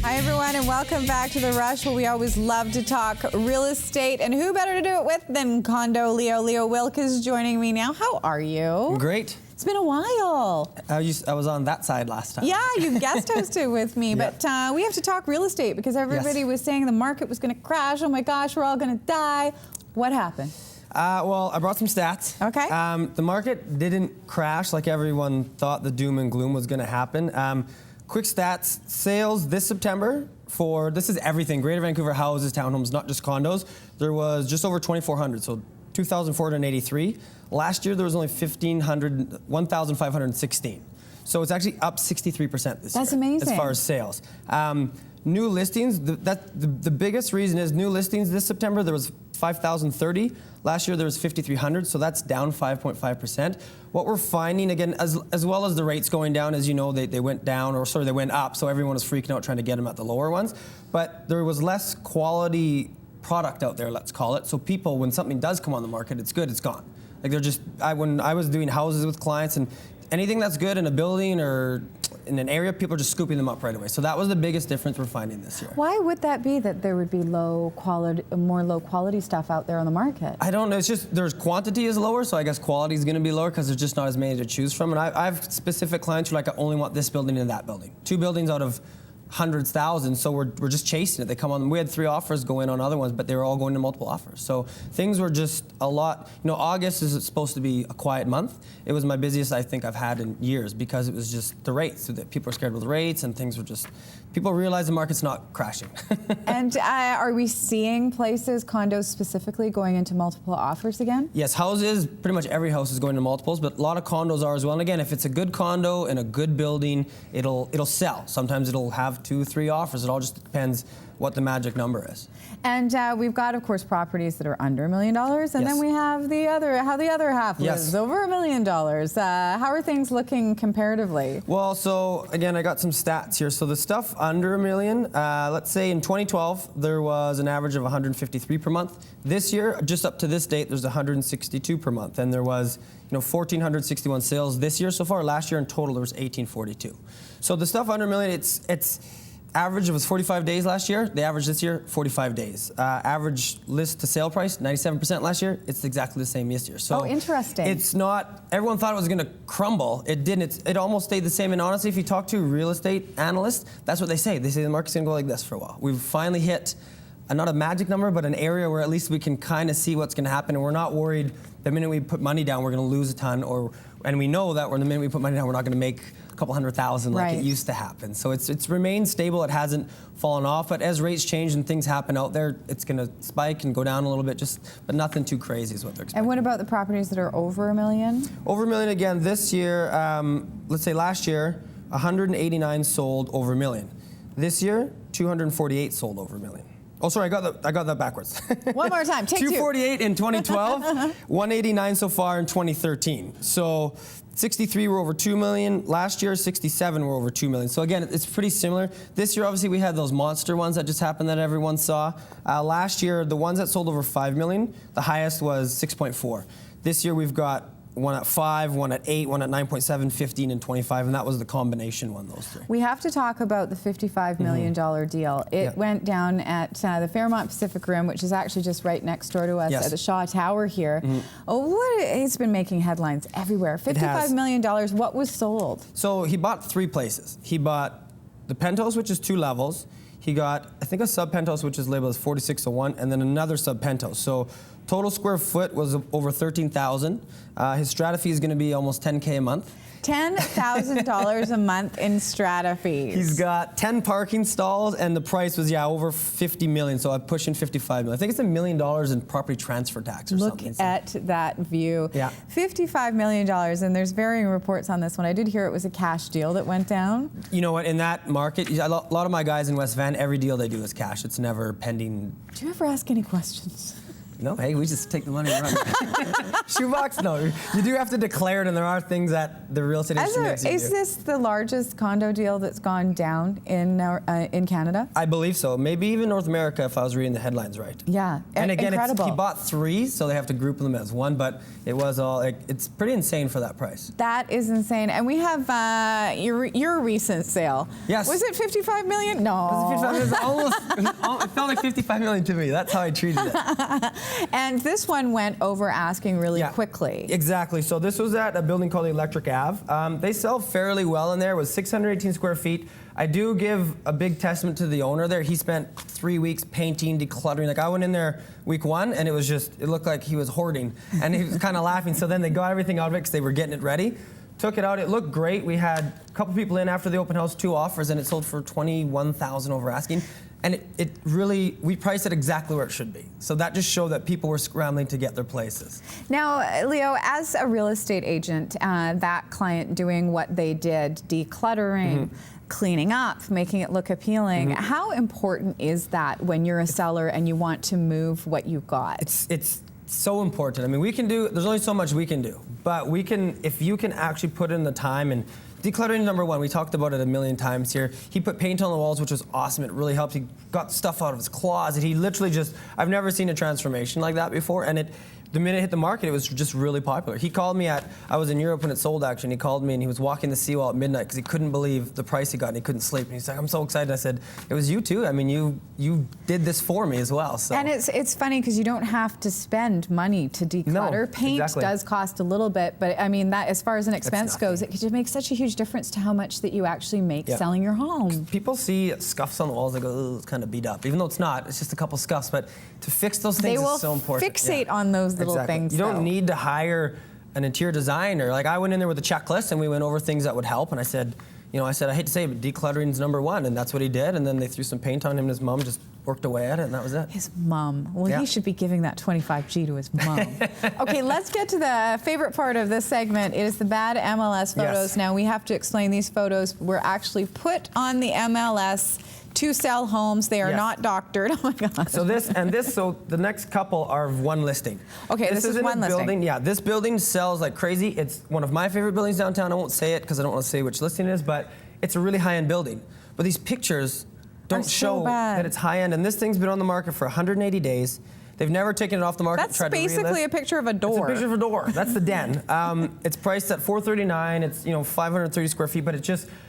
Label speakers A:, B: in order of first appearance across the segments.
A: Hi, everyone, and welcome back to The Rush, where we always love to talk real estate. And who better to do it with than Condo Leo? Leo Wilk is joining me now. How are you?
B: Great.
A: It's been a while.
B: I was on that side last time.
A: Yeah, you guest hosted with me,
B: Yep.
A: but we have to talk real estate because everybody was saying the market was going to crash. Oh my gosh, we're all going to die. What happened?
B: Well, I brought some stats.
A: Okay.
B: The market didn't crash like everyone thought the doom and gloom was going to happen. Quick stats, sales this September this is everything, Greater Vancouver houses, townhomes, not just condos. There was just over 2,400, so 2,483. Last year there was only 1,516. So it's actually up 63% this year.
A: That's amazing.
B: As far as sales. New listings, the biggest reason is new listings this September, there was 5,030. Last year there was 5,300, so that's down 5.5%. What we're finding, again, as well as the rates going down, as you know, they went down, or sorry, they went up, so everyone was freaking out trying to get them at the lower ones. But there was less quality product out there, let's call it. So people, when something does come on the market, it's good, it's gone. Like they're just, when I was doing houses with clients, and anything that's good in a building or in an area, people are just scooping them up right away. So that was the biggest difference we're finding this year.
A: Why would that be that there would be more low quality stuff out there on the market?
B: I don't know. It's just there's quantity is lower, so I guess quality is going to be lower because there's just not as many to choose from. And I have specific clients who are like, I only want this building and that building. 2 buildings out of hundreds, thousands, so we're just chasing it. They come on, we had 3 offers go in on other ones, but they were all going to multiple offers. So things were just a lot. You know, August is supposed to be a quiet month. It was my busiest I think I've had in years because it was just the rates. So that people are scared with rates and things were just, people realize the market's not crashing.
A: And are we seeing places, condos specifically, going into multiple offers again?
B: Yes, houses, pretty much every house is going to multiples, but a lot of condos are as well. And again, if it's a good condo in a good building, it'll sell. Sometimes it'll have 2, 3 offers. It all just depends what the magic number is.
A: And we've got, of course, properties that are under $1 million, and
B: Yes.
A: then we have how the other half
B: Yes.
A: lives, over $1 million. How are things looking comparatively?
B: Well, so again, I got some stats here. So the stuff under $1 million, let's say in 2012, there was an average of 153 per month. This year, just up to this date, there's 162 per month. And there was 1,461 sales this year so far. Last year in total, there was 1,842. So the stuff under $1 million, it's average was 45 days last year. The average this year, 45 days. Average list to sale price, 97% last year. It's exactly the same this year. So
A: interesting.
B: It's not, everyone thought it was going to crumble. It didn't. It almost stayed the same. And honestly, if you talk to real estate analysts, that's what they say. They say the market's going to go like this for a while. We've finally hit not a magic number, but an area where at least we can kind of see what's going to happen. And we're not worried the minute we put money down, we're going to lose a ton. And we know that the minute we put money down, we're not going to make a couple $100,000 like it used to happen. So it's remained stable. It hasn't fallen off. But as rates change and things happen out there, it's going to spike and go down a little bit. But nothing too crazy is what they're expecting.
A: And what about the properties that are over $1 million?
B: Over $1 million again this year. Let's say last year, 189 sold over $1 million. This year, 248 sold over $1 million. Oh, sorry, I got that backwards.
A: One more time, take
B: 248 in 2012, 189 so far in 2013. So 63 were over 2 million. Last year, 67 were over 2 million. So again, it's pretty similar. This year, obviously, we had those monster ones that just happened that everyone saw. Last year, the ones that sold over 5 million, the highest was 6.4. This year, we've got one at 5, one at 8, one at 9.7, 15, and 25, and that was the combination one, those 3.
A: We have to talk about the $55 million deal. It went down at the Fairmont Pacific Rim, which is actually just right next door to us at the Shaw Tower here. It's been making headlines everywhere. $55 million, what was sold? So
B: he bought 3 places. He bought the penthouse, which is 2 levels. He got, I think, a sub-penthouse, which is labeled as 4601, and then another sub-penthouse. So total square foot was over 13,000. His strata fee is going to be almost $10K a month. $10,000 a month in strata fees. He's got 10 parking stalls, and the price was over 50 million. So I'm pushing 55 million. I think it's $1 million in property transfer tax or something. Look at that view. Yeah. $55 million, and there's varying reports on this one. I did hear it was a cash deal that went down. You know what? In that market, a lot of my guys in West Van, every deal they do is cash. It's never pending. Do you ever ask any questions? No, hey, we just take the money and run. Shoebox? No, you do have to declare it, and there are things that the real estate industry makes you do.
A: Is this the largest condo deal that's gone down in Canada?
B: I believe so. Maybe even North America, if I was reading the headlines right.
A: Yeah,
B: and again,
A: incredible.
B: He bought 3, so they have to group them as one, but it was all, it's pretty insane for that price.
A: That is insane. And we have your recent sale.
B: Yes.
A: Was it 55 million? No.
B: It was almost, it felt like 55 million to me. That's how I treated it.
A: And this one went over asking really quickly.
B: Exactly. So this was at a building called Electric Ave. They sell fairly well in there. It was 618 square feet. I do give a big testament to the owner there. He spent 3 weeks painting, decluttering. Like, I went in there week 1, and it looked like he was hoarding. And he was kind of laughing. So then they got everything out of it because they were getting it ready. Took it out. It looked great. We had a couple people in after the open house, 2 offers, and it sold for $21,000 over asking. And it really, we priced it exactly where it should be. So that just showed that people were scrambling to get their places.
A: Now, Leo, as a real estate agent, that client doing what they did, decluttering, cleaning up, making it look appealing, how important is that when you're a seller and you want to move what you've got?
B: It's so important. I mean, there's only so much we can do, but if you can actually put in the time, and decluttering is number 1. We talked about it a million times here. He put paint on the walls, which was awesome. It really helped. He got stuff out of his closet. He literally I've never seen a transformation like that before, and the minute it hit the market, it was just really popular. He called me I was in Europe when it sold, actually, and he called me, and he was walking the seawall at midnight because he couldn't believe the price he got, and he couldn't sleep. And he's like, I'm so excited. I said, it was you too. I mean, you did this for me as well. So.
A: And it's funny because you don't have to spend money to declutter.
B: No,
A: paint does cost a little bit, but I mean, that as far as an expense goes, it could make such a huge difference to how much that you actually make selling your home.
B: People see scuffs on the walls, they go, oh, it's kind of beat up. Even though it's not, it's just a couple scuffs. But to fix those things is so important.
A: They will fixate on those little things.
B: You don't need to hire an interior designer. Like, I went in there with a checklist, and we went over things that would help, and I said, I hate to say it, but decluttering's number 1, and that's what he did, and then they threw some paint on him, and his mom just worked away at it, and that was it.
A: His mom. Well, he should be giving that 25G to his mom. Okay, let's get to the favorite part of this segment. It is the bad MLS photos.
B: Yes.
A: Now, we have to explain these photos were actually put on the MLS to sell homes. They are not doctored. Oh my God.
B: So the next couple are of one listing.
A: Okay, this is one listing.
B: Yeah, this building sells like crazy. It's one of my favorite buildings downtown. I won't say it because I don't want to say which listing it is, but it's a really high-end building. But these pictures don't show that it's high-end, and this thing's been on the market for 180 days. They've never taken it off the market.
A: That's basically a picture of a door.
B: It's a picture of a door. That's the den. It's priced at $439. It's 530 square feet, but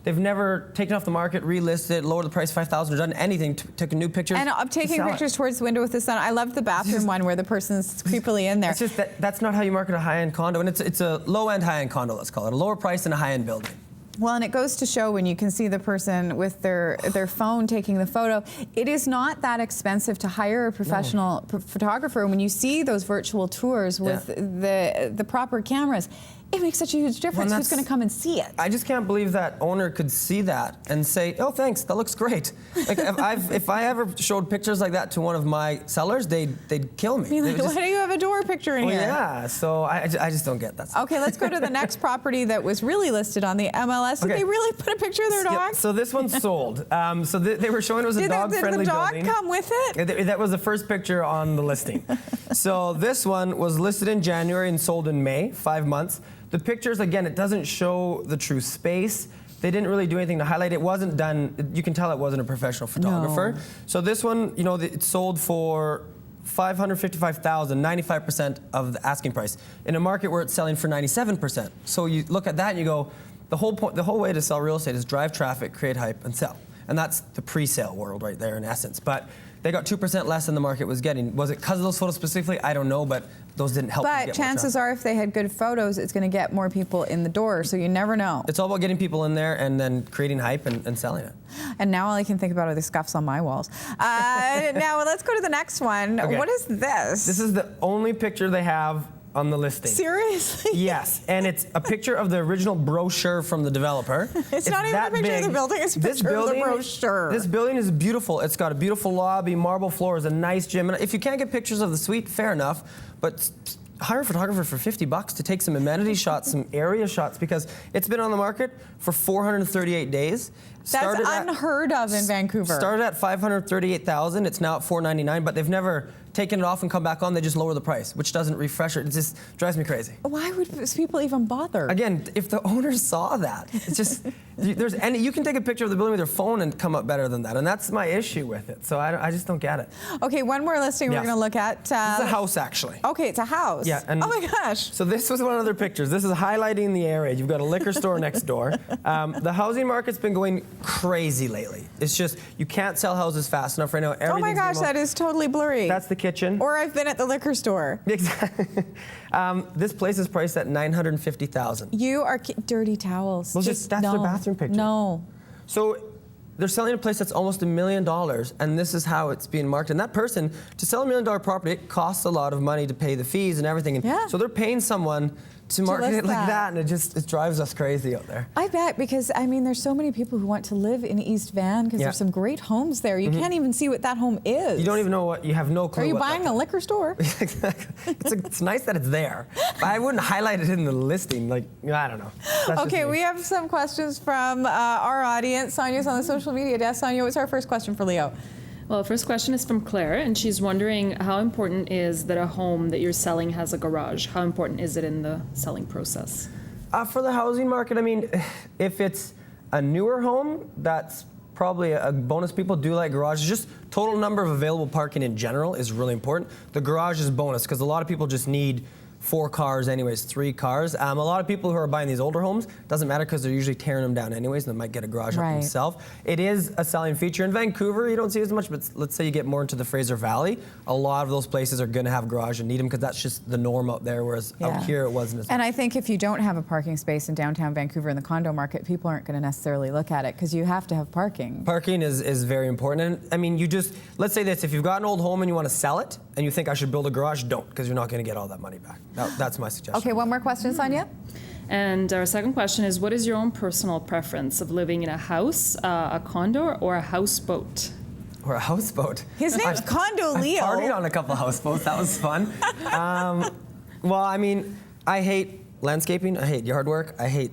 B: they've never taken it off the market, relisted, lowered the price $5,000, or done anything. Took new pictures.
A: And I'm taking pictures towards the window with the sun. I love the bathroom one where the person's creepily in there.
B: It's just that's not how you market a high-end condo, and it's a low-end high-end condo. Let's call it a lower price than a high-end building.
A: Well, and it goes to show when you can see the person with their phone taking the photo, it is not that expensive to hire a professional photographer. When you see those virtual tours with the proper cameras, it makes such a huge difference. Who's going to come and see it?
B: I just can't believe that owner could see that and say, "Oh, thanks, that looks great." Like, if I ever showed pictures like that to one of my sellers, they'd kill me.
A: Like, why do you have a door picture in here?
B: Yeah, so I just don't get that stuff.
A: Okay, let's go to the next property that was really listed on the MLS. Did they really put a picture of their dog?
B: So this one's sold. So they were showing it was a dog-friendly building.
A: Did the dog come with it?
B: That was the first picture on the listing. So this one was listed in January and sold in May, 5 months. The pictures, again, it doesn't show the true space. They didn't really do anything to highlight it. It wasn't done, you can tell it wasn't a professional photographer. No. So this one, it sold for $555,000, 95% of the asking price, in a market where it's selling for 97%. So you look at that and you go, the whole way to sell real estate is drive traffic, create hype, and sell. And that's the pre-sale world right there in essence. But they got 2% less than the market was getting. Was it because of those photos specifically? I don't know, but those didn't help.
A: But chances are, if they had good photos, it's going to get more people in the door, so you never know.
B: It's all about getting people in there and then creating hype and selling it.
A: And now all I can think about are the scuffs on my walls. Now let's go to the next one. Okay. What is this?
B: This is the only picture they have on the listing.
A: Seriously?
B: Yes, and it's a picture of the original brochure from the developer.
A: It's not even a picture of the building, it's a picture of the brochure.
B: This building is beautiful. It's got a beautiful lobby, marble floors, a nice gym. And if you can't get pictures of the suite, fair enough, but hire a photographer for $50 to take some amenity shots, some area shots, because it's been on the market for 438 days.
A: That's unheard of in Vancouver.
B: Started at $538,000. It's now at $499, but they've never taken it off and come back on, they just lower the price, which doesn't refresh it. It just drives me crazy.
A: Why would people even bother?
B: Again, if the owners saw that, it's just, you can take a picture of the building with your phone and come up better than that, and that's my issue with it. So I just don't get it.
A: Okay, one more listing we're going to look at.
B: It's a house, actually.
A: Okay, it's a house.
B: Yeah. And
A: oh my gosh.
B: So this was one of their pictures. This is highlighting the area. You've got a liquor store next door. The housing market's been going crazy lately. It's just, you can't sell houses fast enough right now.
A: Oh my gosh, that is totally blurry.
B: That's the kitchen.
A: Or I've been at the liquor store.
B: Exactly. This place is priced at $950,000.
A: You are dirty towels.
B: Well, that's their bathroom picture.
A: No.
B: So they're selling a place that's almost $1 million, and this is how it's being marketed. And that person, to sell $1 million property, it costs a lot of money to pay the fees and everything. And so they're paying someone to market it like that, and it drives us crazy out there.
A: I bet, because I mean, there's so many people who want to live in East Van because there's some great homes there. You can't even see what that home is.
B: You don't even know what, you have no clue.
A: Are you buying a liquor store?
B: Exactly. It's nice that it's there, but I wouldn't highlight it in the listing. Like, I don't know.
A: Okay, we have some questions from our audience. Sonia's on the social media desk. Sonia, what's our first question for Leo?
C: Well, the first question is from Claire, and she's wondering how important is that a home that you're selling has a garage? How important is it in the selling process?
B: For the housing market, I mean, if it's a newer home, that's probably a bonus. People do like garages. Just total number of available parking in general is really important. The garage is bonus because a lot of people just need 4 cars anyways, 3 cars. A lot of people who are buying these older homes, doesn't matter because they're usually tearing them down anyways, and they might get a garage up themselves. It is a selling feature. In Vancouver, you don't see it as much, but let's say you get more into the Fraser Valley, a lot of those places are going to have a garage and need them because that's just the norm up there, whereas out here it wasn't as much.
A: And I think if you don't have a parking space in downtown Vancouver in the condo market, people aren't going to necessarily look at it because you have to have parking.
B: Parking is very important. And I mean, let's say this, if you've got an old home and you want to sell it and you think I should build a garage, don't, because you're not going to get all that money back. That's my suggestion.
A: Okay, one more question, Sonia.
C: And our second question is, what is your own personal preference of living in a house, a condo, or a houseboat?
B: Or a houseboat.
A: His name's Condo Leo.
B: I partied on a couple houseboats. That was fun. Well, I mean, I hate landscaping. I hate yard work. I hate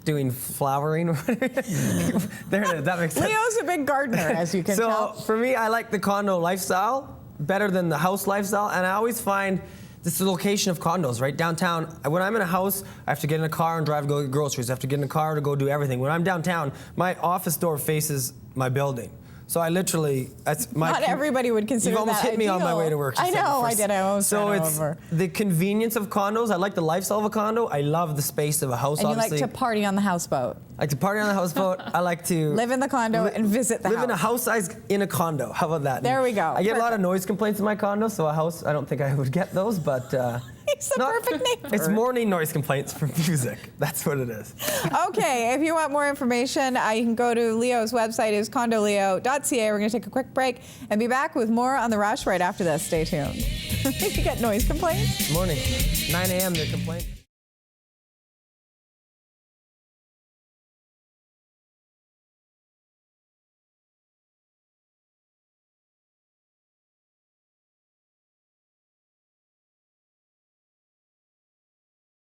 B: doing flowering. There it is. That makes sense.
A: Leo's a big gardener, as you can tell.
B: So for me, I like the condo lifestyle better than the house lifestyle, and I always find this is the location of condos, right? Downtown, when I'm in a house, I have to get in a car and drive to go get groceries. I have to get in a car to go do everything. When I'm downtown, my office door faces my building. So I literally,
A: not everybody would consider that
B: You've almost hit me on my way to work.
A: I know, I did. I almost
B: So
A: ran
B: it's
A: over.
B: the convenience of condos. I like the lifestyle of a condo. I love the space of a house,
A: and
B: obviously.
A: you like to party on the houseboat.
B: I like to party on the houseboat. I like to
A: live in the condo and visit the house.
B: Live in a house size in a condo. How about that?
A: There we go.
B: I get a lot of noise complaints in my condo, so a house, I don't think I would get those, but...
A: He's the perfect neighbor.
B: It's morning noise complaints from music. That's what it is.
A: Okay, if you want more information, you can go to Leo's website, is condoleo.ca. We're going to take a quick break and be back with more on The Rush right after this. Stay tuned. You get noise complaints?
B: Morning. 9 a.m. they're complaining.